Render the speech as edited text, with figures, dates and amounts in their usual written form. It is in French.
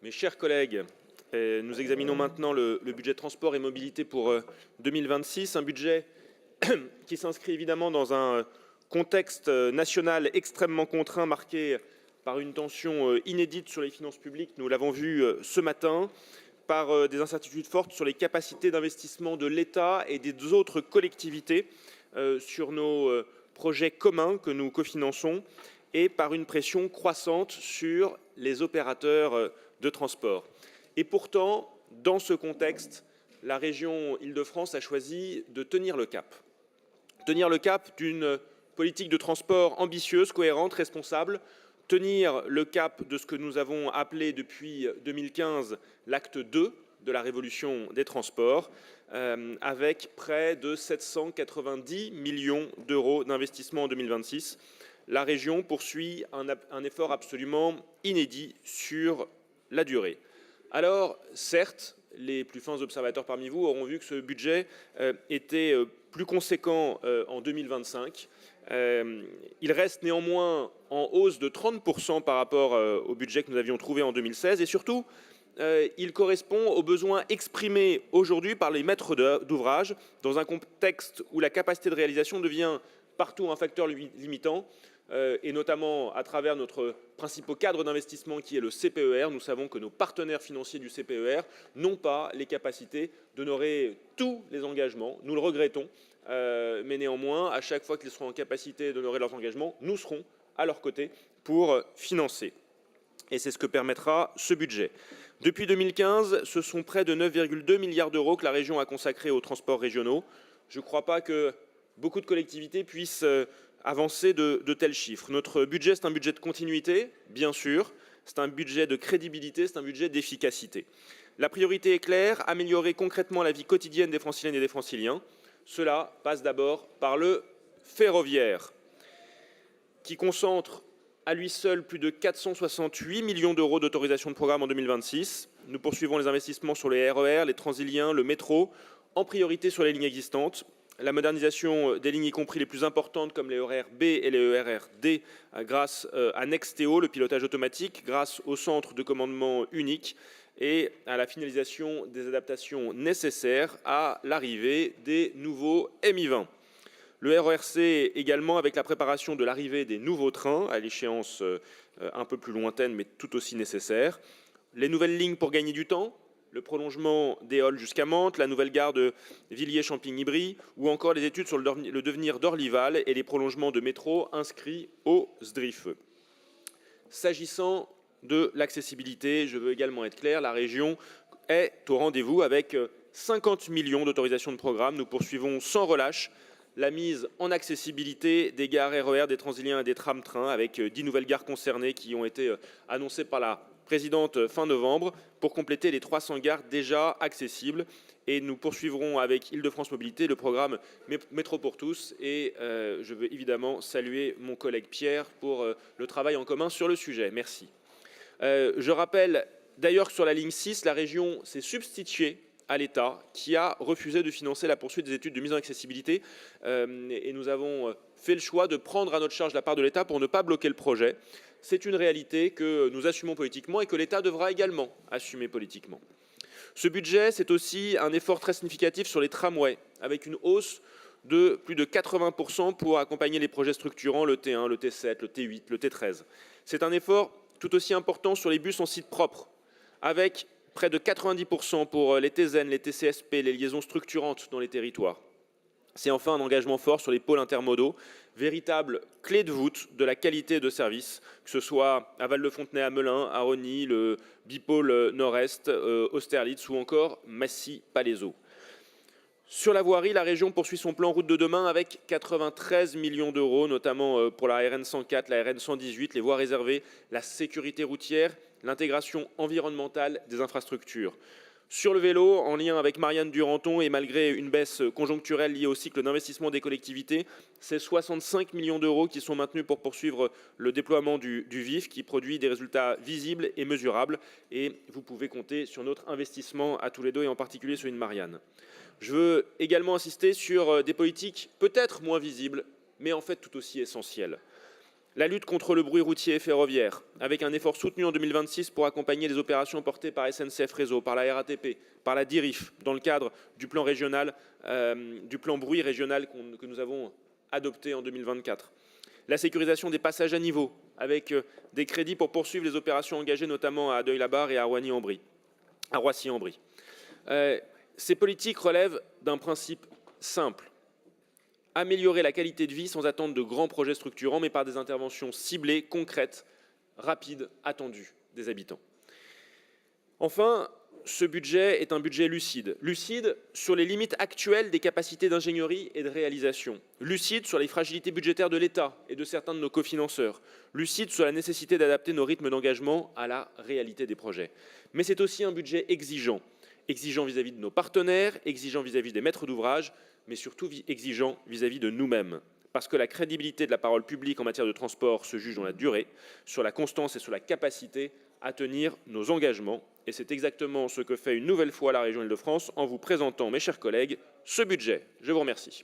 Mes chers collègues, nous examinons maintenant le budget transport et mobilité pour 2026, un budget qui s'inscrit évidemment dans un contexte national extrêmement contraint, marqué par une tension inédite sur les finances publiques, nous l'avons vu ce matin, par des incertitudes fortes sur les capacités d'investissement de l'État et des autres collectivités sur nos projets communs que nous cofinançons, et par une pression croissante sur les opérateurs de transport. Et pourtant, dans ce contexte, la région Île-de-France a choisi de tenir le cap. Tenir le cap d'une politique de transport ambitieuse, cohérente, responsable, tenir le cap de ce que nous avons appelé depuis 2015 l'acte 2 de la révolution des transports, avec près de 790 millions d'euros d'investissement en 2026. La région poursuit un effort absolument inédit sur la durée. Alors, certes, les plus fins observateurs parmi vous auront vu que ce budget était plus conséquent en 2025. Il reste néanmoins en hausse de 30% par rapport au budget que nous avions trouvé en 2016. Et surtout, il correspond aux besoins exprimés aujourd'hui par les maîtres d'ouvrage dans un contexte où la capacité de réalisation devient partout un facteur limitant, et notamment à travers notre principal cadre d'investissement qui est le CPER. Nous savons que nos partenaires financiers du CPER n'ont pas les capacités d'honorer tous les engagements. Nous le regrettons, mais néanmoins, à chaque fois qu'ils seront en capacité d'honorer leurs engagements, nous serons à leur côté pour financer. Et c'est ce que permettra ce budget. Depuis 2015, ce sont près de 9,2 milliards d'euros que la région a consacrés aux transports régionaux. Je ne crois pas que beaucoup de collectivités puissent avancer de tels chiffres. Notre budget, c'est un budget de continuité, bien sûr. C'est un budget de crédibilité, c'est un budget d'efficacité. La priorité est claire, améliorer concrètement la vie quotidienne des Franciliennes et des Franciliens. Cela passe d'abord par le ferroviaire, qui concentre à lui seul plus de 468 millions d'euros d'autorisation de programme en 2026. Nous poursuivons les investissements sur les RER, les Transiliens, le métro, en priorité sur les lignes existantes. La modernisation des lignes, y compris les plus importantes comme les ERR B et les ERR D, grâce à Nexteo, le pilotage automatique, grâce au centre de commandement unique et à la finalisation des adaptations nécessaires à l'arrivée des nouveaux Mi-20. Le RERC également avec la préparation de l'arrivée des nouveaux trains à l'échéance un peu plus lointaine mais tout aussi nécessaire. Les nouvelles lignes pour gagner du temps, le prolongement des halles jusqu'à Mantes, la nouvelle gare de Villiers-Champigny-Brie ou encore les études sur le devenir d'Orlyval et les prolongements de métro inscrits au SDRIFE. S'agissant de l'accessibilité, je veux également être clair, la région est au rendez-vous avec 50 millions d'autorisations de programme. Nous poursuivons sans relâche la mise en accessibilité des gares RER, des Transiliens et des tram-trains avec 10 nouvelles gares concernées qui ont été annoncées par la présidente fin novembre pour compléter les 300 gares déjà accessibles. Et nous poursuivrons avec Île-de-France Mobilité le programme Métro pour tous. Et je veux évidemment saluer mon collègue Pierre pour le travail en commun sur le sujet. Merci. Je rappelle d'ailleurs que sur la ligne 6, la région s'est substituée à l'État qui a refusé de financer la poursuite des études de mise en accessibilité. Et nous avons fait le choix de prendre à notre charge la part de l'État pour ne pas bloquer le projet. C'est une réalité que nous assumons politiquement et que l'État devra également assumer politiquement. Ce budget, c'est aussi un effort très significatif sur les tramways, avec une hausse de plus de 80% pour accompagner les projets structurants, le T1, le T7, le T8, le T13. C'est un effort tout aussi important sur les bus en site propre, avec près de 90% pour les TZN, les TCSP, les liaisons structurantes dans les territoires. C'est enfin un engagement fort sur les pôles intermodaux, véritable clé de voûte de la qualité de service, que ce soit à Val-de-Fontenay, à Melun, à Rosny, le bipôle nord-est, Austerlitz ou encore Massy-Palaiseau. Sur la voirie, la région poursuit son plan route de demain avec 93 millions d'euros, notamment pour la RN 104, la RN 118, les voies réservées, la sécurité routière, l'intégration environnementale des infrastructures. Sur le vélo, en lien avec Marianne Duranton et malgré une baisse conjoncturelle liée au cycle d'investissement des collectivités, c'est 65 millions d'euros qui sont maintenus pour poursuivre le déploiement du VIF qui produit des résultats visibles et mesurables. Et vous pouvez compter sur notre investissement à tous les deux et en particulier celui de Marianne. Je veux également insister sur des politiques peut-être moins visibles, mais en fait tout aussi essentielles. La lutte contre le bruit routier et ferroviaire, avec un effort soutenu en 2026 pour accompagner les opérations portées par SNCF Réseau, par la RATP, par la DIRIF, dans le cadre du plan régional, du plan bruit régional que nous avons adopté en 2024. La sécurisation des passages à niveau, avec des crédits pour poursuivre les opérations engagées notamment à Deuil-la-Barre et à Roissy-en-Brie. Ces politiques relèvent d'un principe simple: améliorer la qualité de vie sans attendre de grands projets structurants, mais par des interventions ciblées, concrètes, rapides, attendues des habitants. Enfin, ce budget est un budget lucide. Lucide sur les limites actuelles des capacités d'ingénierie et de réalisation. Lucide sur les fragilités budgétaires de l'État et de certains de nos cofinanceurs. Lucide sur la nécessité d'adapter nos rythmes d'engagement à la réalité des projets. Mais c'est aussi un budget exigeant. Exigeant vis-à-vis de nos partenaires, exigeant vis-à-vis des maîtres d'ouvrage, mais surtout exigeant vis-à-vis de nous-mêmes. Parce que la crédibilité de la parole publique en matière de transport se juge dans la durée, sur la constance et sur la capacité à tenir nos engagements. Et c'est exactement ce que fait une nouvelle fois la région Île-de-France en vous présentant, mes chers collègues, ce budget. Je vous remercie.